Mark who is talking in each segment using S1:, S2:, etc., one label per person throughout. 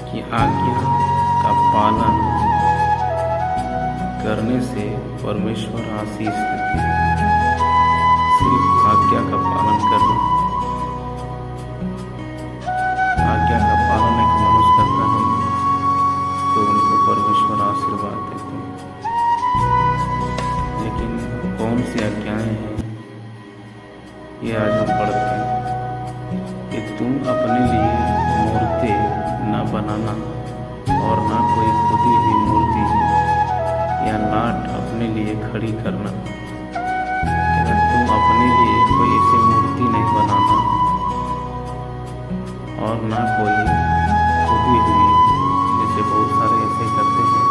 S1: कि आज्ञा का पालन करने से परमेश्वर आशीष देते हैं। सिर्फ आज्ञा का पालन करना, आज्ञा का पालन एक मनुष्य करता है तो उनको परमेश्वर आशीर्वाद देते हैं। लेकिन कौन सी आज्ञाएं हैं ये आज हम पढ़ते हैं कि तुम अपने लिए मूर्ति न बनाना और ना कोई खुदी हुई मूर्ति या लाट अपने लिए खड़ी करना। अगर तुम अपने लिए कोई ऐसी मूर्ति नहीं बनाना और ना कोई खुदी हुई, जैसे बहुत सारे ऐसे करते हैं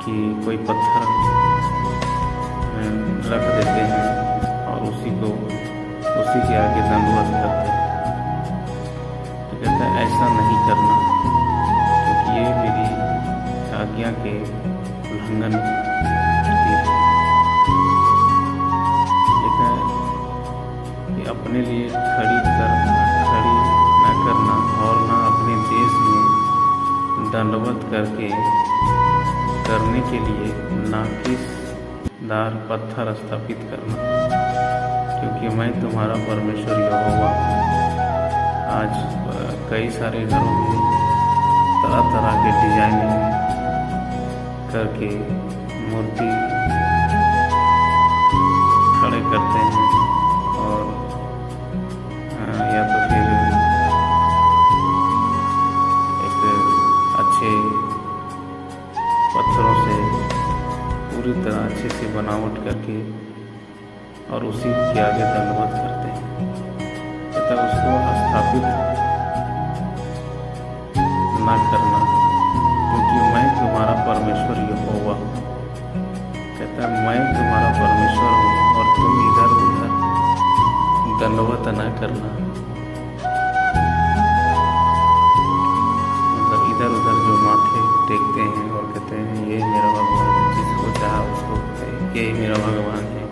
S1: कि कोई पत्थर रख देते हैं और उसी के आगे दंडवत करते हैं। तो कहता है ऐसा नहीं करना, क्योंकि ये मेरी आज्ञा के उल्लंघन करती है। कहता है कि अपने लिए खड़ी न करना और ना अपने देश में दंडवत करने के लिए नाकिसदार पत्थर स्थापित करना, क्योंकि मैं तुम्हारा परमेश्वर यहोवा। आज कई सारे घरों में तरह तरह के डिजाइनिंग करके मूर्ति खड़े करते हैं और या तो फिर एक अच्छे पत्थरों से पूरी तरह अच्छे से बनावट करके और उसी के आगे दंडवत करते हैं। तथा उसको स्थापित ना करना, क्योंकि मैं तुम्हारा परमेश्वर यहोवा। कहता है मैं तुम्हारा परमेश्वर हूँ और तुम इधर उधर दंडवत ना करना। मतलब इधर उधर जो माथे टेकते हैं और कहते हैं ये मेरा भगवान है, जिसको चाहा उसको कहते हैं ये मेरा भगवान है।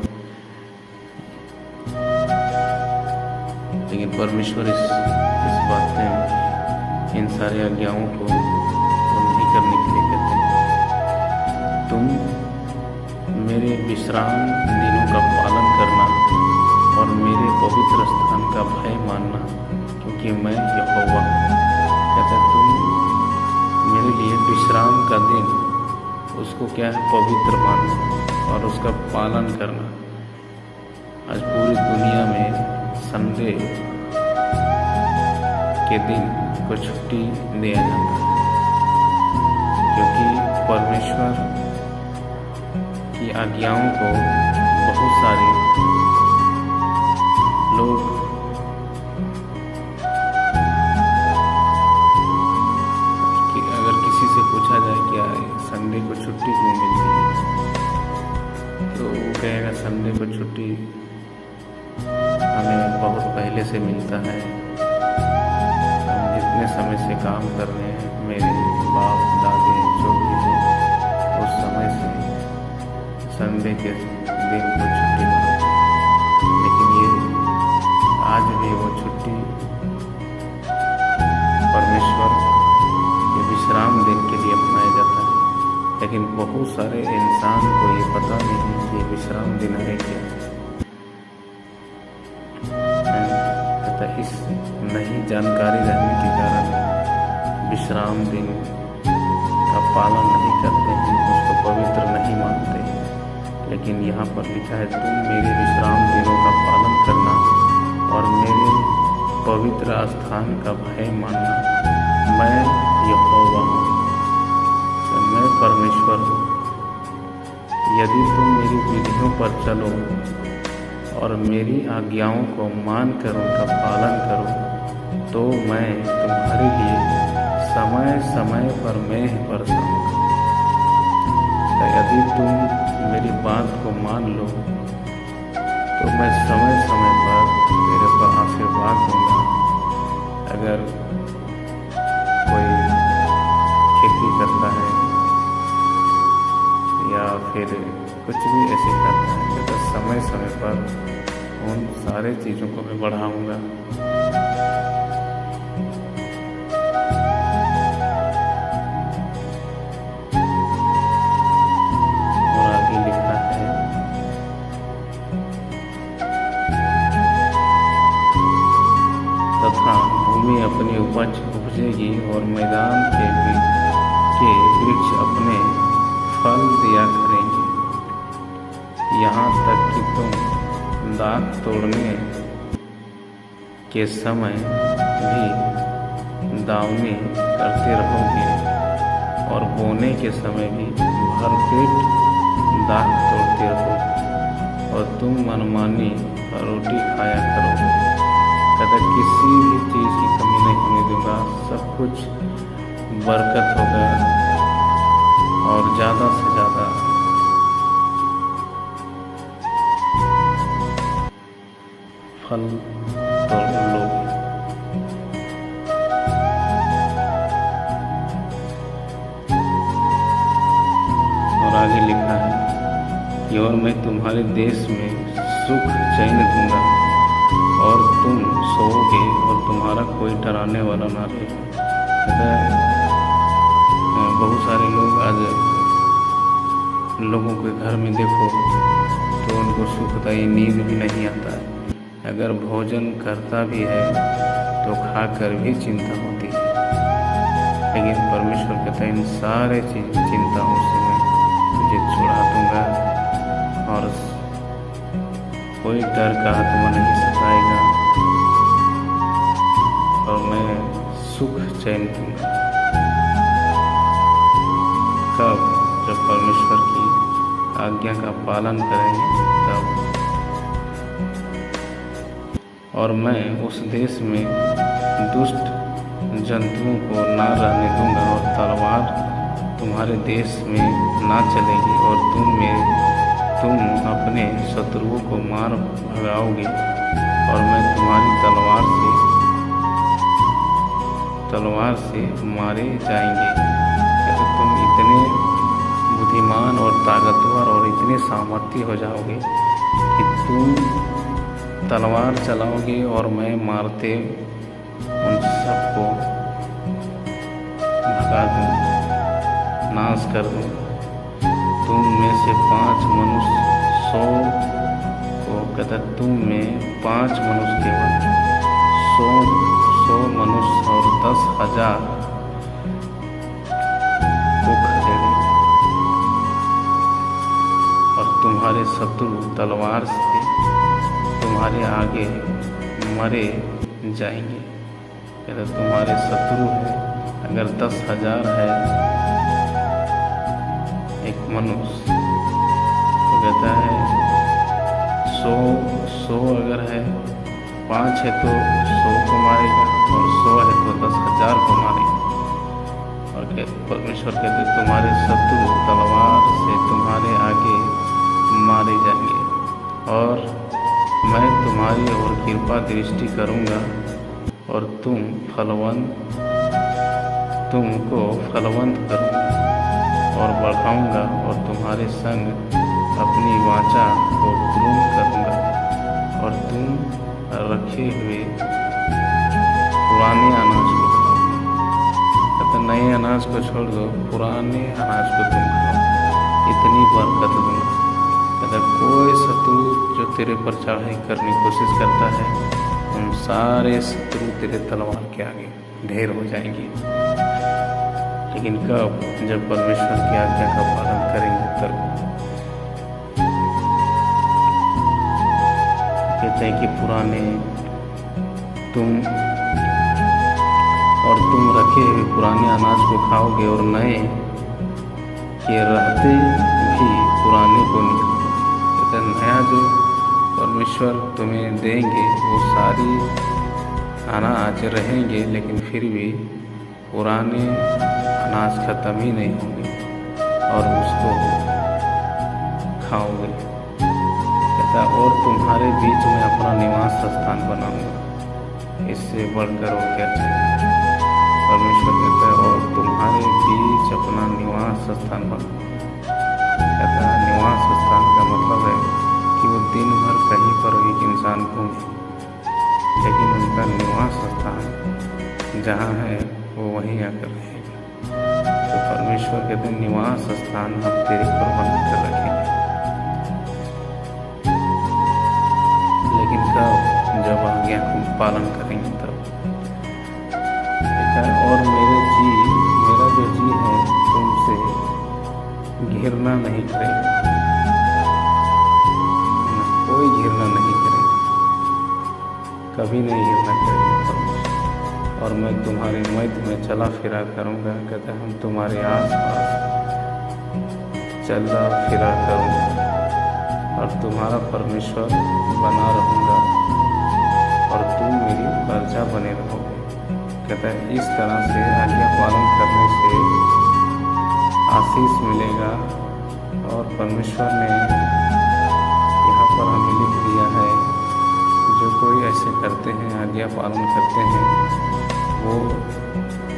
S1: लेकिन परमेश्वर इस बात में इन सारे आज्ञाओं को नहीं करने के लिए कहते हैं तुम मेरे विश्राम दिनों का पालन करना और मेरे पवित्र स्थान का भय मानना, क्योंकि मैं यहोवा। कहता है तुम मेरे लिए विश्राम का दिन उसको क्या है पवित्र मानना और उसका पालन करना। आज पूरी दुनिया में संडे के दिन को छुट्टी दिया जाता है, क्योंकि परमेश्वर की आज्ञाओं को बहुत सारे लोग अगर किसी से पूछा जाए क्या संडे को छुट्टी क्यों मिलती है, तो वो कहेगा संडे को छुट्टी हमें बहुत पहले से मिलता है। हम जितने समय से काम कर रहे हैं, मेरे बाप दादे जो भी हैं, उस समय से संडे के दिन को छुट्टी मनाते हैं। लेकिन ये आज भी वो छुट्टी परमेश्वर के विश्राम दिन के लिए अपनाया जाता है। लेकिन बहुत सारे इंसान को ये पता नहीं कि विश्राम दिन है क्या। इस नहीं जानकारी रहने के कारण विश्राम दिन का पालन नहीं करते हैं, उसको पवित्र नहीं मानते। लेकिन यहाँ पर लिखा है तुम मेरे विश्राम दिनों का पालन करना और मेरे पवित्र स्थान का भय मानना। मैं यहोवा हूँ, मैं परमेश्वर हूँ। यदि तुम मेरी विधियों पर चलो और मेरी आज्ञाओं को मानकर उनका पालन करो, तो मैं तुम्हारे लिए समय समय पर मेघ बरसाऊंगा। तो यदि तुम मेरी बात को मान लो तो मैं समय समय पर तेरे पर आशीर्वाद दूंगा। अगर कोई खेती करता है या फिर कुछ भी ऐसे करता है तो समय समय पर उन सारे चीज़ों को मैं बढ़ाऊंगा। भूमि अपनी उपज उपजेगी और मैदान के वृक्ष अपने फल दिया करेंगे। यहाँ तक कि तुम दाख तोड़ने के समय भी दावनी करते रहोगे और बोने के समय भी भरपेट दाख तोड़ते रहोगे और तुम मनमानी रोटी खाया करोगे। कदा किसी भी चीज़ की कमी नहीं होने दूंगा, सब कुछ बरकत होगा और ज़्यादा से ज़्यादा फल तोड़ लोगे। और आगे लिखा है कि और मैं तुम्हारे देश में सुख चैन दूंगा और तुम सोओगे और तुम्हारा कोई डराने वाला ना रहेगा। बहुत सारे लोग आज लोगों के घर में देखो तो उनको सुखदायी नींद भी नहीं आता है। अगर भोजन करता भी है तो खाकर भी चिंता होती है, लेकिन परमेश्वर कहता है इन सारे चिंताओं से मैं तुझे छुड़ा दूंगा और कोई डर का आत्मा नहीं सताएगा और मैं सुख चैन दूंगा। कब? जब परमेश्वर की आज्ञा का पालन करेंगे तब। और मैं उस देश में दुष्ट जंतुओं को ना रहने दूंगा और तलवार तुम्हारे देश में ना चलेगी और तुम अपने शत्रुओं को मार भगाओगे और मैं तुम्हारी तलवार से मारे जाएंगे। तो तुम इतने बुद्धिमान और ताकतवर और इतने सामर्थ्य हो जाओगे कि तुम तलवार चलाओगे और मैं मारते उन सबको भगा दूँ, नाश कर दूँ। तुम में से 5 मनुष्य 100 को कहता, तुम में 5 मनुष्य केवल 100 मनुष्य और 10,000 को खदेड़े और तुम्हारे शत्रु तलवार से तुम्हारे आगे मरे जाएंगे। कहता तुम्हारे शत्रु है, अगर 10,000 है एक मनुष्य तो कहता है 100 अगर है, 5 है तो 100 को मारेगा और 100 है तो 10,000 को मारेगा। और परमेश्वर कहते तुम्हारे शत्रु तलवार से तुम्हारे आगे मारे जाएंगे और मैं तुम्हारी ओर कृपा दृष्टि करूँगा और तुमको फलवंत करूँगा और बढ़ाऊँगा और तुम्हारे संग अपनी वाचा को पूर्ण करूँगा और तुम रखे हुए पुराने अनाज को खाओ। नए अनाज को छोड़ दो, पुराने अनाज को तुम खाओ, इतनी बरकत दूँगा। कोई शत्रु जो तेरे पर चढ़ाई करने की कोशिश करता है, उन सारे शत्रु तेरे तलवार के आगे ढेर हो जाएंगे। लेकिन कब? जब परमेश्वर की आज्ञा का पालन करेंगे तब। कहते हैं कि पुराने तुम रखे हुए पुराने अनाज को खाओगे और नए के रहते भी पुराने को नहीं। नया जो परमेश्वर तुम्हें देंगे वो सारी अनाज रहेंगे, लेकिन फिर भी पुराने अनाज खत्म ही नहीं होंगे और उसको खाओगे। कहता और तुम्हारे बीच में अपना निवास स्थान बनाऊंगा। इससे बढ़कर वो क्या चाहिए? परमेश्वर कहता है और तुम्हारे बीच अपना निवास स्थान बनाऊंगा। कहता है निवास स्थान का मतलब है कि वो दिन भर कहीं पर एक इंसान घूमे, लेकिन उनका निवास स्थान जहाँ है वो वहीं आकर रहेगा। तो परमेश्वर कहते हैं निवास स्थान हम तेरे पर बना कर रखेंगे। लेकिन कब? जब आज्ञा को पालन करेंगे तब। घृणा नहीं करेगा, कोई घृणा नहीं करेगा, कभी नहीं घृणा करेगा। और मैं तुम्हारे मध्य में चला फिरा करूँगा, कहता हम तुम्हारे आसपास चला फिरा करूँगा और तुम्हारा परमेश्वर बना रहूँगा और तुम मेरी प्रजा बने रहोगे। कहता है इस तरह से आज्ञा पालन करने से आशीष मिलेगा। और परमेश्वर ने यहाँ पर हमें लिख दिया है, जो कोई ऐसे करते हैं, आज्ञा पालन करते हैं, वो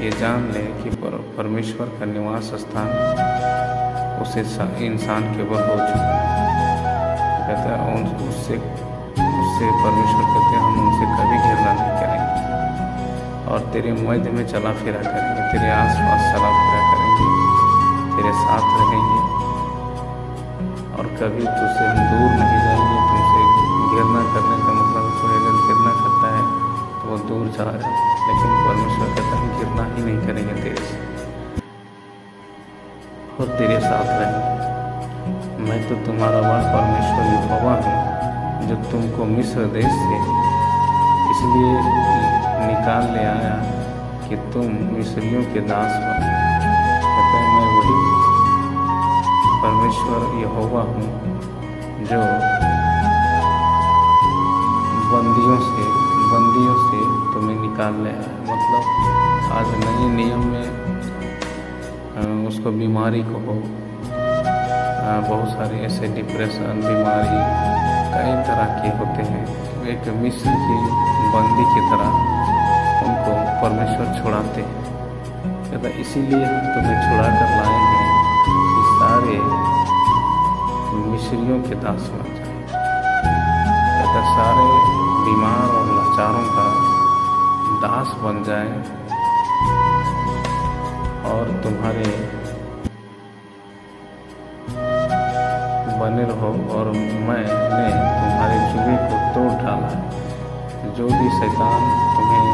S1: ये जान ले कि परमेश्वर का निवास स्थान उसे इंसान के ऊपर हो चुका है। कहता है उससे परमेश्वर कहते हैं हम उनसे कभी घृणा नहीं करेंगे और तेरे मध्य में चला फिरा करेंगे, तेरे आसपास चला फिरा करेंगे, तेरे साथ रहेंगे और कभी तुझसे हम दूर नहीं जाएंगे। तुमसे घृणा करने का मतलब कोई अगर घृणा करता है तो वो दूर चला जाता है, लेकिन परमेश्वर कहता है घृणा ही नहीं करेंगे तेरे से और तेरे साथ रहेंगे। मैं तो तुम्हारा वह परमेश्वर यहोवा हूँ जो तुमको मिस्र देश से इसलिए निकाल ले आया कि तुम मिस्रियों के दास बनो। कहते हैं मैं वही परमेश्वर यहोवा हूँ जो बंदियों से तुम्हें निकाल ले आया। मतलब आज नए नियम में उसको बीमारी को हो, बहुत सारे ऐसे डिप्रेशन बीमारी कई तरह के होते हैं, तो एक मिस्र की बंदी की तरह उनको परमेश्वर छुड़ाते हैं। कहता इसीलिए हम तुम्हें छुड़ा कर लाए हैं कि सारे मिस्रियों के दास बन जाए। कहता सारे बीमार और लाचारों का दास बन जाए और तुम्हारे बने रहो। और मैंने तुम्हारे जुए को तोड़ डाला है। जो भी शैतान तुम्हें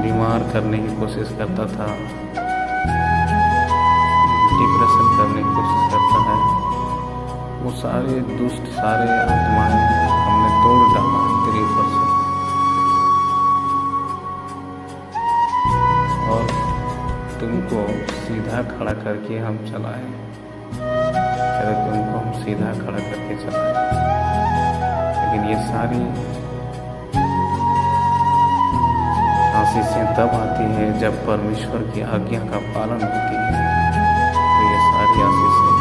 S1: बीमार करने की कोशिश करता था, डिप्रेशन करने की कोशिश करता है, वो सारे दुष्ट सारे आत्माएं हमने तोड़ डाला है तेरे ऊपर से और तुमको सीधा खड़ा करके हम चलाए। अरे तुमको हम सीधा खड़ा करके चलाए। लेकिन ये सारी आशीषें तब आती है जब परमेश्वर की आज्ञा का पालन होती है। तो ये सारी आशीषें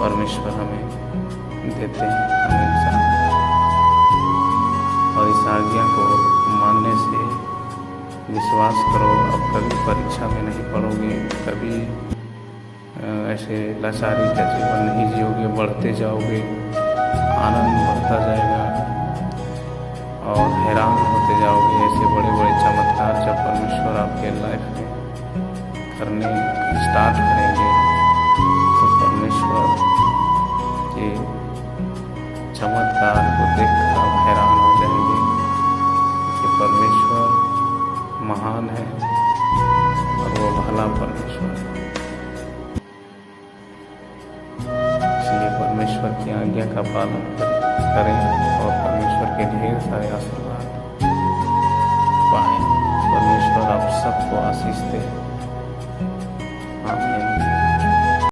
S1: परमेश्वर हमें देते हैं, हमें इंसान। और इस आज्ञा को मानने से विश्वास करो, अब कभी परीक्षा में नहीं पड़ोगे, कभी ऐसे लाचारी का जीवन नहीं जियोगे, बढ़ते जाओगे, आनंद बढ़ता जाएगा और हैरान होते जाओगे। ऐसे बड़े बड़े चमत्कार जब परमेश्वर आपके लाइफ में करने स्टार्ट करेंगे तो परमेश्वर के चमत्कार को देखकर आप हैरान हो जाएंगे कि परमेश्वर महान है और वो भला परमेश्वर है। परमेश्वर की आज्ञा का पालन करें और परमेश्वर के ढेर सारे आशीर्वाद